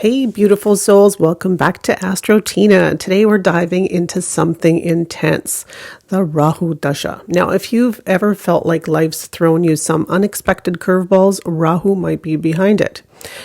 Hey, beautiful souls, welcome back to Astro Tina. Today we're diving into something intense, the Rahu Dasha. Now, if you've ever felt like life's thrown you some unexpected curveballs, Rahu might be behind it.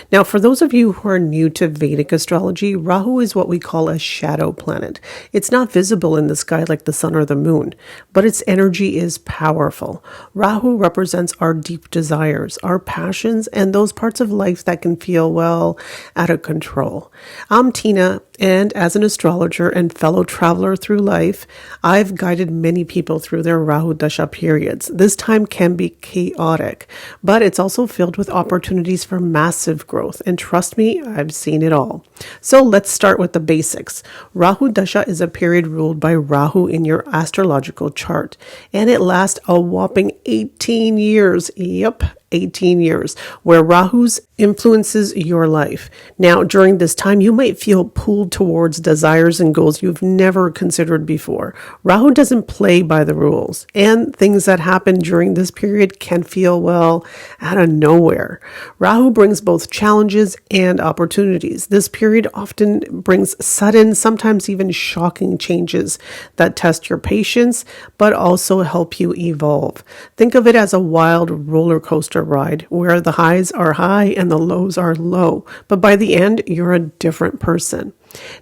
Now, for those of you who are new to Vedic astrology, Rahu is what we call a shadow planet. It's not visible in the sky like the sun or the moon, but its energy is powerful. Rahu represents our deep desires, our passions, and those parts of life that can feel, well, out of control. I'm Tina, and as an astrologer and fellow traveler through life, I've guided many people through their Rahu Dasha periods. This time can be chaotic, but it's also filled with opportunities for massive growth. And trust me, I've seen it all. So let's start with the basics. Rahu Dasha is a period ruled by Rahu in your astrological chart, and it lasts a whopping 18 years. Yep. 18 years, where Rahu's influences your life. Now, during this time, you might feel pulled towards desires and goals you've never considered before. Rahu doesn't play by the rules, and things that happen during this period can feel, well, out of nowhere. Rahu brings both challenges and opportunities. This period often brings sudden, sometimes even shocking changes that test your patience, but also help you evolve. Think of it as a wild roller coaster ride where the highs are high and the lows are low, but by the end, you're a different person.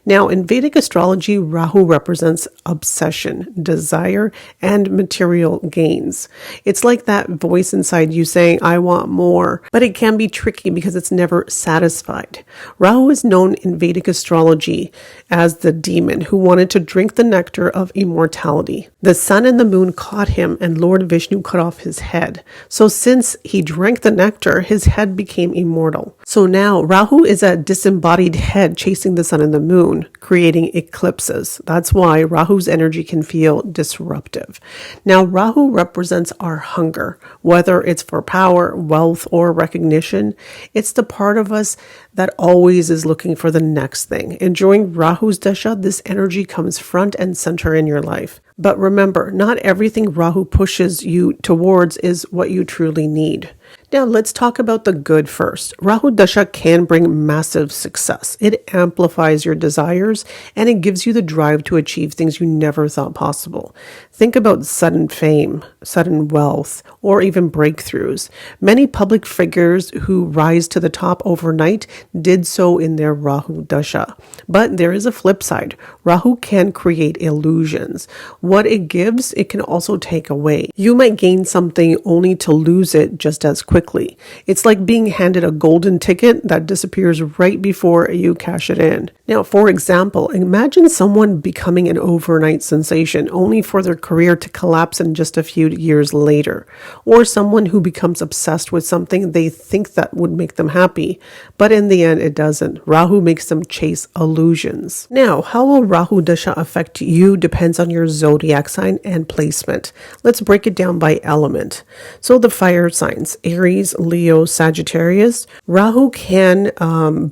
Now, in Vedic astrology, Rahu represents obsession, desire, and material gains. It's like that voice inside you saying, I want more, but it can be tricky because it's never satisfied. Rahu is known in Vedic astrology as the demon who wanted to drink the nectar of immortality. The sun and the moon caught him, and Lord Vishnu cut off his head. So since he drank the nectar, his head became immortal. So now Rahu is a disembodied head chasing the sun and the moon, creating eclipses. That's why Rahu's energy can feel disruptive. Now, Rahu represents our hunger, whether it's for power, wealth, or recognition. It's the part of us that always is looking for the next thing. And during Rahu's Dasha, this energy comes front and center in your life. But remember, not everything Rahu pushes you towards is what you truly need. Now, let's talk about the good first. Rahu Dasha can bring massive success. It amplifies your desires, and it gives you the drive to achieve things you never thought possible. Think about sudden fame, sudden wealth, or even breakthroughs. Many public figures who rise to the top overnight did so in their Rahu Dasha. But there is a flip side. Rahu can create illusions. What it gives, it can also take away. You might gain something only to lose it just as quickly. It's like being handed a golden ticket that disappears right before you cash it in. Now, for example, imagine someone becoming an overnight sensation only for their career to collapse in just a few years later. Or someone who becomes obsessed with something they think that would make them happy, but in the end it doesn't. Rahu makes them chase illusions. Now, how will Rahu Dasha affect you depends on your zodiac sign and placement. Let's break it down by element. So the fire signs, Aries, Leo, Sagittarius, Rahu can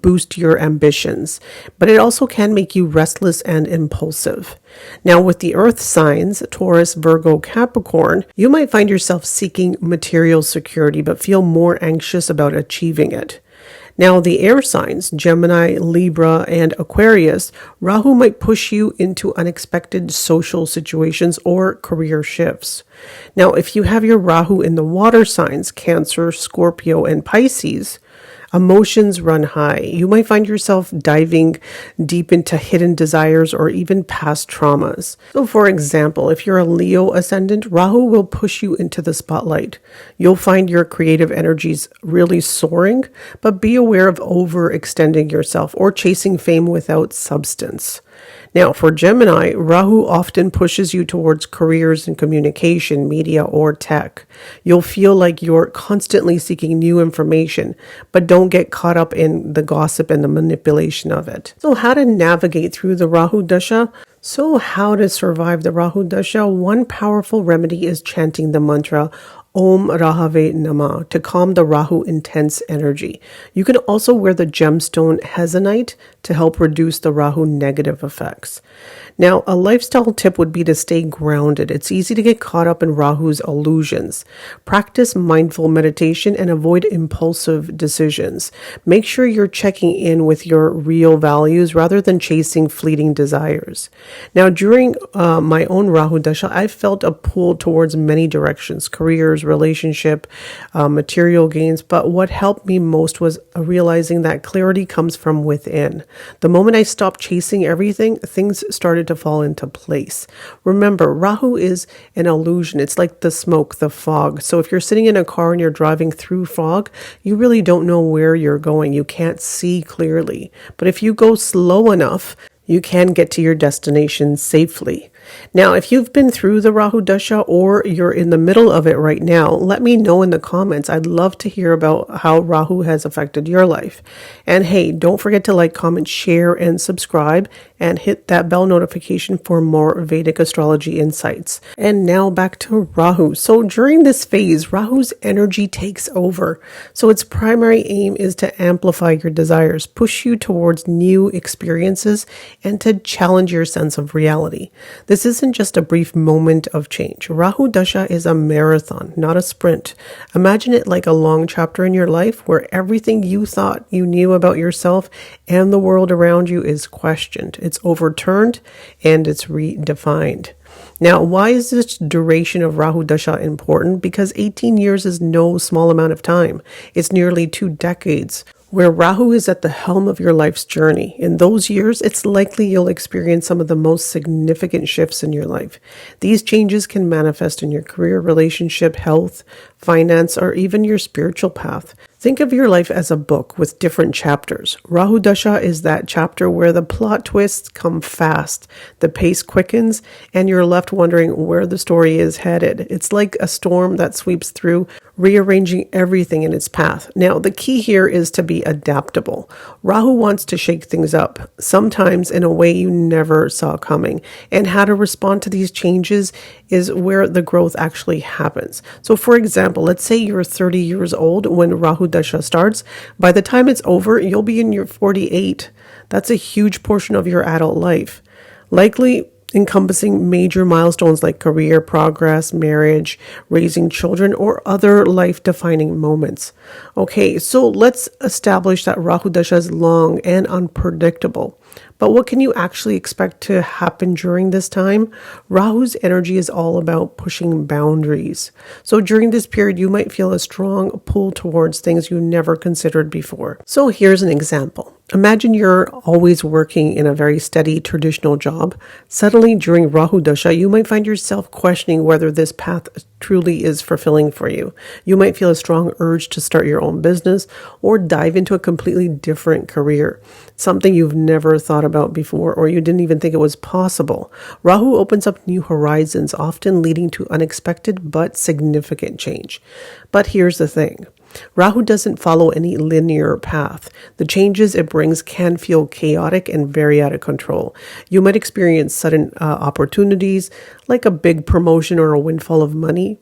boost your ambitions, but it also can make you restless and impulsive. Now, with the earth signs, Taurus, Virgo, Capricorn, you might find yourself seeking material security, but feel more anxious about achieving it. Now, the air signs, Gemini, Libra, and Aquarius, Rahu might push you into unexpected social situations or career shifts. Now, if you have your Rahu in the water signs, Cancer, Scorpio, and Pisces, emotions run high. You might find yourself diving deep into hidden desires or even past traumas. So, for example, if you're a Leo ascendant, Rahu will push you into the spotlight. You'll find your creative energies really soaring, but be aware of overextending yourself or chasing fame without substance. Now, for Gemini, Rahu often pushes you towards careers in communication, media, or tech. You'll feel like you're constantly seeking new information, but don't get caught up in the gossip and the manipulation of it. So, how to navigate through the Rahu Dasha? So, how to survive the Rahu Dasha? One powerful remedy is chanting the mantra Om Rahave Nama to calm the Rahu intense energy. You can also wear the gemstone hezonite to help reduce the Rahu negative effects. Now, a lifestyle tip would be to stay grounded. It's easy to get caught up in Rahu's illusions. Practice mindful meditation and avoid impulsive decisions. Make sure you're checking in with your real values rather than chasing fleeting desires. Now, during my own Rahu Dasha, I felt a pull towards many directions: careers, relationship, material gains. But what helped me most was realizing that clarity comes from within. The moment I stopped chasing everything, things started to fall into place. Remember, Rahu is an illusion. It's like the smoke, the fog. So if you're sitting in a car and you're driving through fog, you really don't know where you're going. You can't see clearly. But if you go slow enough, you can get to your destination safely. Now, if you've been through the Rahu Dasha or you're in the middle of it right now, let me know in the comments. I'd love to hear about how Rahu has affected your life. And hey, don't forget to like, comment, share, and subscribe, and hit that bell notification for more Vedic astrology insights. And now back to Rahu. So during this phase, Rahu's energy takes over. So its primary aim is to amplify your desires, push you towards new experiences, and to challenge your sense of reality. This isn't just a brief moment of change. Rahu Dasha is a marathon, not a sprint. Imagine it like a long chapter in your life where everything you thought you knew about yourself and the world around you is questioned. It's overturned and it's redefined. Now, why is this duration of Rahu Dasha important? Because 18 years is no small amount of time. It's nearly 2 decades. Where Rahu is at the helm of your life's journey. In those years, it's likely you'll experience some of the most significant shifts in your life. These changes can manifest in your career, relationship, health, finance, or even your spiritual path. Think of your life as a book with different chapters. Rahu Dasha is that chapter where the plot twists come fast, the pace quickens, and you're left wondering where the story is headed. It's like a storm that sweeps through, rearranging everything in its path. Now, the key here is to be adaptable. Rahu wants to shake things up, sometimes in a way you never saw coming. And how to respond to these changes is where the growth actually happens. So, for example, let's say you're 30 years old when Rahu Dasha starts. By the time it's over, you'll be in your 48. That's a huge portion of your adult life, likely encompassing major milestones like career progress, marriage, raising children, or other life-defining moments. Okay, so let's establish that Rahu Dasha is long and unpredictable. But what can you actually expect to happen during this time? Rahu's energy is all about pushing boundaries. So during this period, you might feel a strong pull towards things you never considered before. So here's an example. Imagine you're always working in a very steady traditional job. Suddenly during Rahu Dasha, you might find yourself questioning whether this path truly is fulfilling for you. You might feel a strong urge to start your own business or dive into a completely different career, something you've never thought about before or you didn't even think it was possible. Rahu opens up new horizons, often leading to unexpected but significant change. But here's the thing. Rahu doesn't follow any linear path. The changes it brings can feel chaotic and very out of control. You might experience sudden opportunities, like a big promotion or a windfall of money,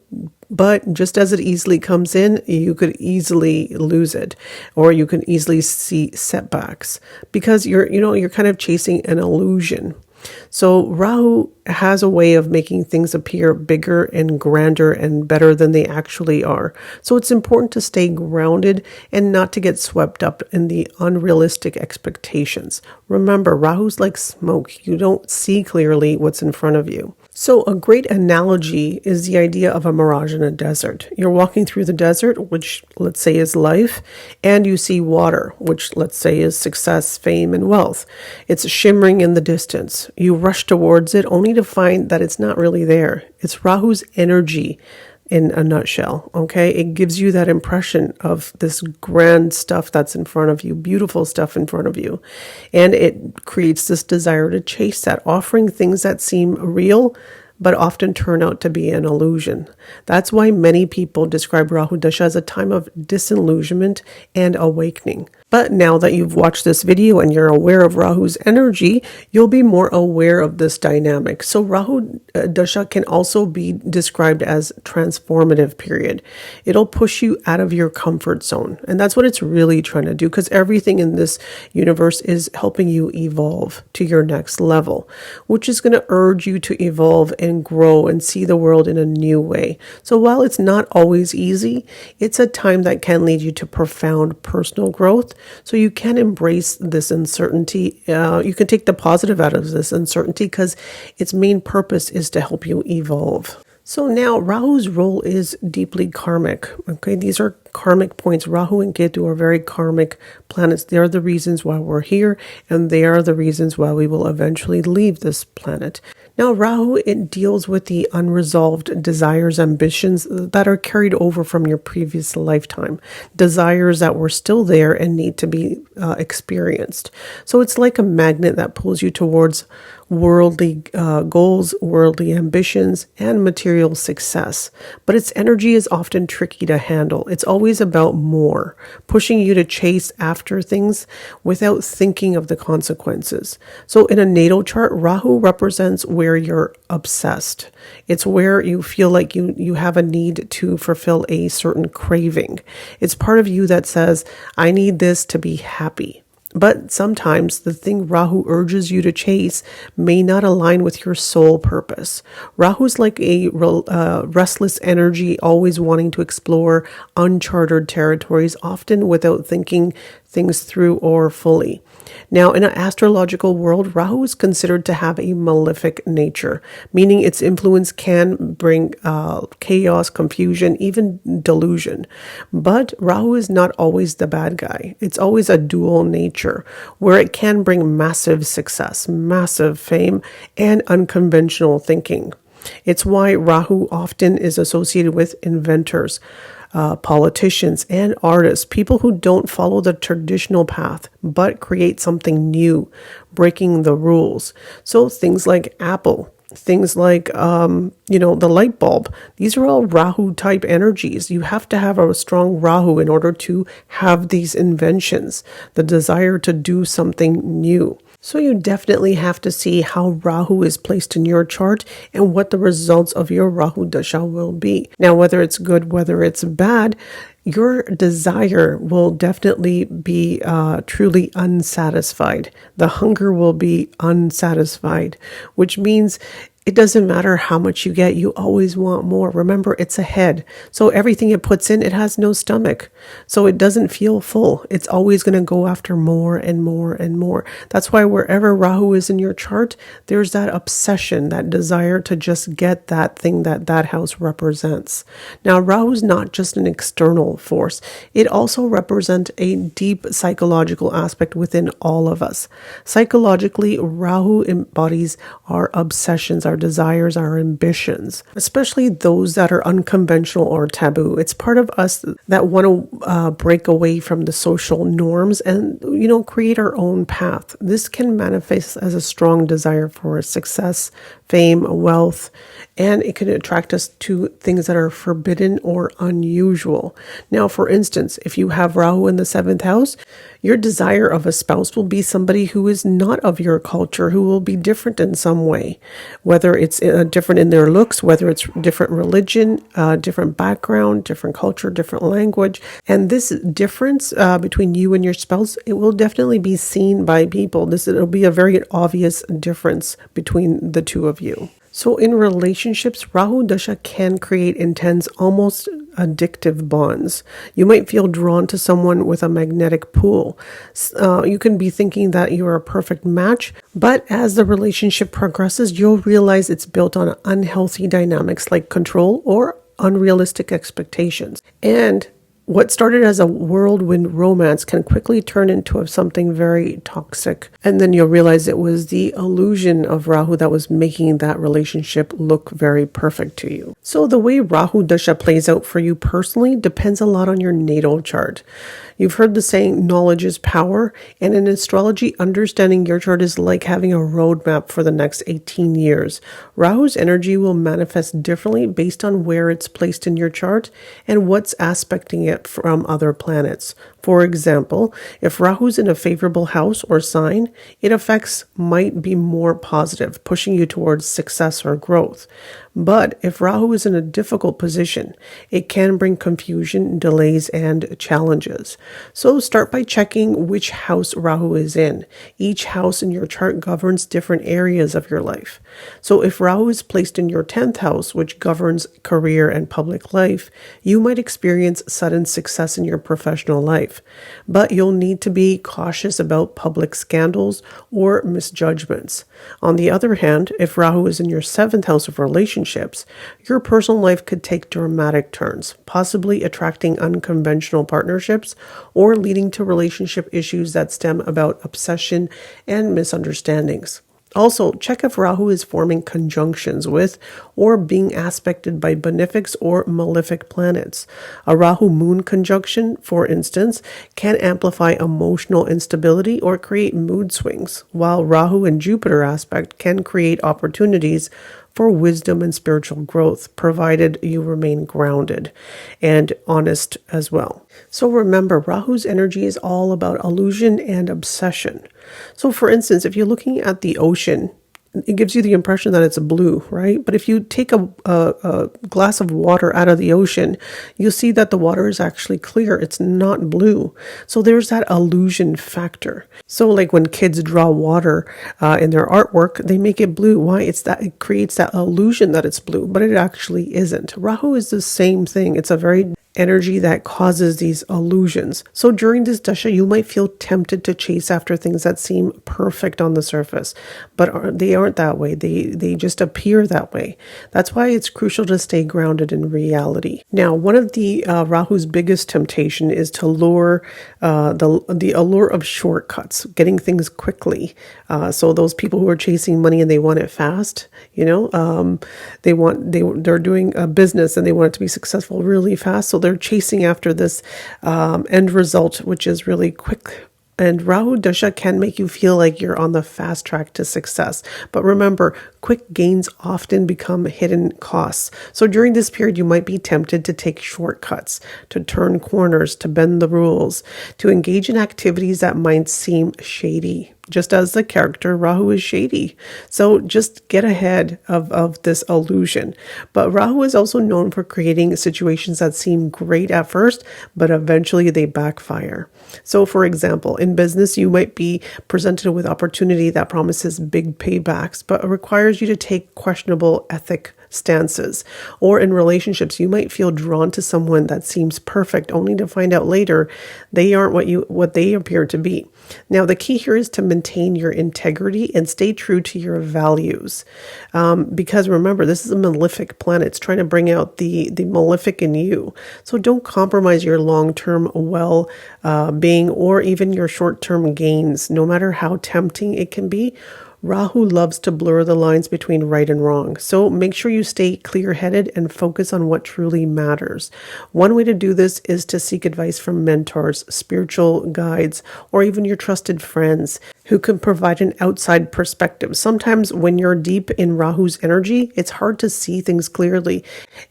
but just as it easily comes in, you could easily lose it, or you can easily see setbacks because you're kind of chasing an illusion. So Rahu has a way of making things appear bigger and grander and better than they actually are. So it's important to stay grounded and not to get swept up in the unrealistic expectations. Remember, Rahu's like smoke. You don't see clearly what's in front of you. So a great analogy is the idea of a mirage in a desert. You're walking through the desert, which let's say is life, and you see water, which let's say is success, fame, and wealth. It's shimmering in the distance. You rush towards it only to find that it's not really there. It's Rahu's energy in a nutshell, okay? It gives you that impression of this grand stuff that's in front of you, beautiful stuff in front of you. And it creates this desire to chase that, offering things that seem real, but often turn out to be an illusion. That's why many people describe Rahu Dasha as a time of disillusionment and awakening. But now that you've watched this video and you're aware of Rahu's energy, you'll be more aware of this dynamic. So Rahu Dasha can also be described as transformative period. It'll push you out of your comfort zone. And that's what it's really trying to do, because everything in this universe is helping you evolve to your next level, which is going to urge you to evolve and grow and see the world in a new way. So while it's not always easy, it's a time that can lead you to profound personal growth. So you can embrace this uncertainty. You can take the positive out of this uncertainty because its main purpose is to help you evolve. So now Rahu's role is deeply karmic. Okay, these are karmic points. Rahu and Ketu are very karmic planets. They are the reasons why we're here, and they are the reasons why we will eventually leave this planet. Now, Rahu, it deals with the unresolved desires, ambitions that are carried over from your previous lifetime, desires that were still there and need to be experienced. So it's like a magnet that pulls you towards worldly goals, worldly ambitions, and material success. But its energy is often tricky to handle. It's always about more, pushing you to chase after things without thinking of the consequences. So in a natal chart, Rahu represents where you're obsessed. It's where you feel like you have a need to fulfill a certain craving. It's part of you that says, I need this to be happy. But sometimes the thing Rahu urges you to chase may not align with your soul purpose. Rahu's like a restless energy, always wanting to explore uncharted territories, often without thinking things through or fully. Now, in an astrological world, Rahu is considered to have a malefic nature, meaning its influence can bring chaos, confusion, even delusion. But Rahu is not always the bad guy. It's always a dual nature where it can bring massive success, massive fame, and unconventional thinking. It's why Rahu often is associated with inventors, politicians, and artists, people who don't follow the traditional path, but create something new, breaking the rules. So things like Apple, things like, the light bulb, these are all Rahu type energies. You have to have a strong Rahu in order to have these inventions, the desire to do something new. So you definitely have to see how Rahu is placed in your chart and what the results of your Rahu Dasha will be. Now, whether it's good, whether it's bad, your desire will definitely be truly unsatisfied. The hunger will be unsatisfied, which means it doesn't matter how much you get, you always want more. Remember, it's a head. So everything it puts in, it has no stomach. So it doesn't feel full. It's always going to go after more and more and more. That's why wherever Rahu is in your chart, there's that obsession, that desire to just get that thing that house represents. Now, Rahu is not just an external force. It also represents a deep psychological aspect within all of us. Psychologically, Rahu embodies our obsessions, our desires, our ambitions, especially those that are unconventional or taboo. It's part of us that want to break away from the social norms and, create our own path. This can manifest as a strong desire for success, fame, wealth, and it can attract us to things that are forbidden or unusual. Now, for instance, if you have Rahu in the 7th house, your desire of a spouse will be somebody who is not of your culture, who will be different in some way, whether it's different in their looks, whether it's different religion, different background, different culture, different language. And this difference between you and your spouse, it will definitely be seen by people. It'll be a very obvious difference between the two of you. So in relationships, Rahu Dasha can create intense, almost addictive bonds. You might feel drawn to someone with a magnetic pull. You can be thinking that you are a perfect match, but as the relationship progresses, you'll realize it's built on unhealthy dynamics like control or unrealistic expectations. And what started as a whirlwind romance can quickly turn into something very toxic. And then you'll realize it was the illusion of Rahu that was making that relationship look very perfect to you. So the way Rahu Dasha plays out for you personally depends a lot on your natal chart. You've heard the saying, knowledge is power. And in astrology, understanding your chart is like having a roadmap for the next 18 years. Rahu's energy will manifest differently based on where it's placed in your chart and what's aspecting it get from other planets. For example, if Rahu's in a favorable house or sign, its effects might be more positive, pushing you towards success or growth. But if Rahu is in a difficult position, it can bring confusion, delays, and challenges. So start by checking which house Rahu is in. Each house in your chart governs different areas of your life. So if Rahu is placed in your 10th house, which governs career and public life, you might experience sudden success in your professional life. But you'll need to be cautious about public scandals or misjudgments. On the other hand, if Rahu is in your 7th house of relationships, your personal life could take dramatic turns, possibly attracting unconventional partnerships or leading to relationship issues that stem about obsession and misunderstandings. Also, check if Rahu is forming conjunctions with or being aspected by benefic or malefic planets. A Rahu-Moon conjunction, for instance, can amplify emotional instability or create mood swings, while Rahu and Jupiter aspect can create opportunities for wisdom and spiritual growth, provided you remain grounded and honest as well. So remember, Rahu's energy is all about illusion and obsession. So for instance, if you're looking at the ocean, it gives you the impression that it's blue, right? But if you take a glass of water out of the ocean, you'll see that the water is actually clear. It's not blue. So there's that illusion factor. So like when kids draw water in their artwork, they make it blue. Why? It creates that illusion that it's blue, but it actually isn't. Rahu is the same thing. It's a very energy that causes these illusions. So during this dasha, you might feel tempted to chase after things that seem perfect on the surface, but they aren't that way. They just appear that way. That's why it's crucial to stay grounded in reality. Now, one of the Rahu's biggest temptation is to lure the allure of shortcuts, getting things quickly. So those people who are chasing money and they want it fast, they're doing a business and they want it to be successful really fast. So they're chasing after this end result, which is really quick. And Rahu Dasha can make you feel like you're on the fast track to success. But remember, quick gains often become hidden costs. So during this period, you might be tempted to take shortcuts, to turn corners, to bend the rules, to engage in activities that might seem shady. Just as the character Rahu is shady. So just get ahead of this illusion. But Rahu is also known for creating situations that seem great at first, but eventually they backfire. So for example, in business, you might be presented with opportunity that promises big paybacks, but requires you to take questionable ethic stances. Or in relationships, you might feel drawn to someone that seems perfect, only to find out later they aren't what they appear to be. Now, the key here is to maintain your integrity and stay true to your values. Because remember, this is a malefic planet. It's trying to bring out the malefic in you. So don't compromise your long-term well-being or even your short-term gains, no matter how tempting it can be. Rahu loves to blur the lines between right and wrong. So make sure you stay clear-headed and focus on what truly matters. One way to do this is to seek advice from mentors, spiritual guides, or even your trusted friends who can provide an outside perspective. Sometimes when you're deep in Rahu's energy, it's hard to see things clearly,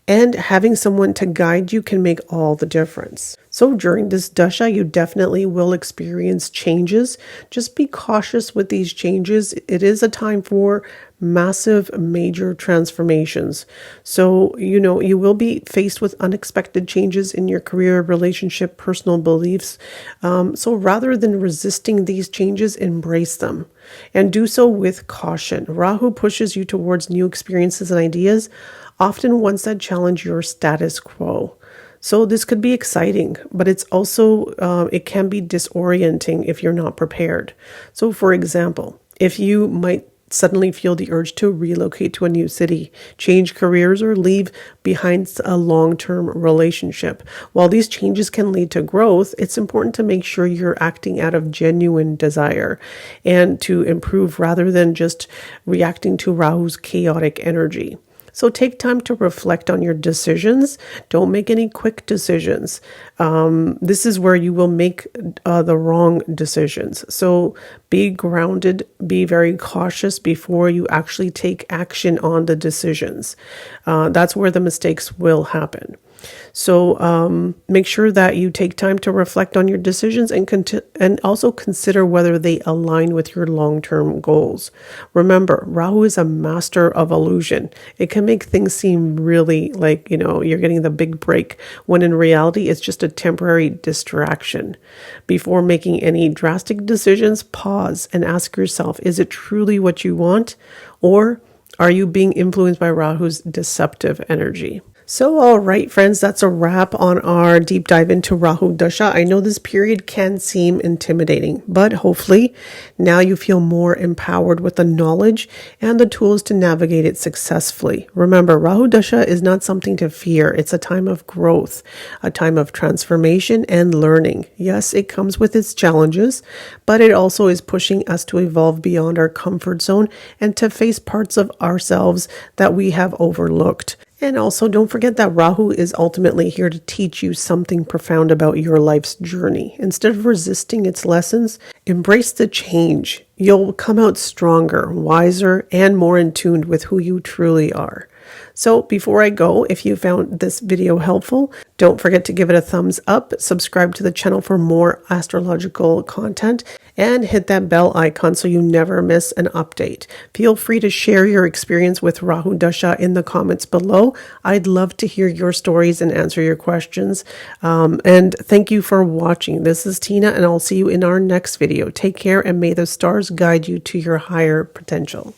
and having someone to guide you can make all the difference. So during this dasha, you definitely will experience changes. Just be cautious with these changes. It is a time for massive, major transformations. So, you will be faced with unexpected changes in your career, relationship, personal beliefs. So rather than resisting these changes, embrace them and do so with caution. Rahu pushes you towards new experiences and ideas, often ones that challenge your status quo. So this could be exciting, but it's also, it can be disorienting if you're not prepared. So for example, if you might suddenly feel the urge to relocate to a new city, change careers, or leave behind a long-term relationship. While these changes can lead to growth, it's important to make sure you're acting out of genuine desire and to improve rather than just reacting to Rahu's chaotic energy. So take time to reflect on your decisions. Don't make any quick decisions. This is where you will make the wrong decisions. So be grounded, be very cautious before you actually take action on the decisions. That's where the mistakes will happen. So make sure that you take time to reflect on your decisions and also consider whether they align with your long-term goals. Remember, Rahu is a master of illusion. It can make things seem really like, you're getting the big break, when in reality, it's just a temporary distraction. Before making any drastic decisions, pause and ask yourself, is it truly what you want? Or are you being influenced by Rahu's deceptive energy? So, all right, friends, that's a wrap on our deep dive into Rahu Dasha. I know this period can seem intimidating, but hopefully now you feel more empowered with the knowledge and the tools to navigate it successfully. Remember, Rahu Dasha is not something to fear. It's a time of growth, a time of transformation and learning. Yes, it comes with its challenges, but it also is pushing us to evolve beyond our comfort zone and to face parts of ourselves that we have overlooked. And also, don't forget that Rahu is ultimately here to teach you something profound about your life's journey. Instead of resisting its lessons, embrace the change. You'll come out stronger, wiser, and more in tune with who you truly are. So before I go, if you found this video helpful, don't forget to give it a thumbs up, subscribe to the channel for more astrological content, and hit that bell icon so you never miss an update. Feel free to share your experience with Rahu Dasha in the comments below. I'd love to hear your stories and answer your questions. And thank you for watching. This is Tina, and I'll see you in our next video. Take care, and may the stars guide you to your higher potential.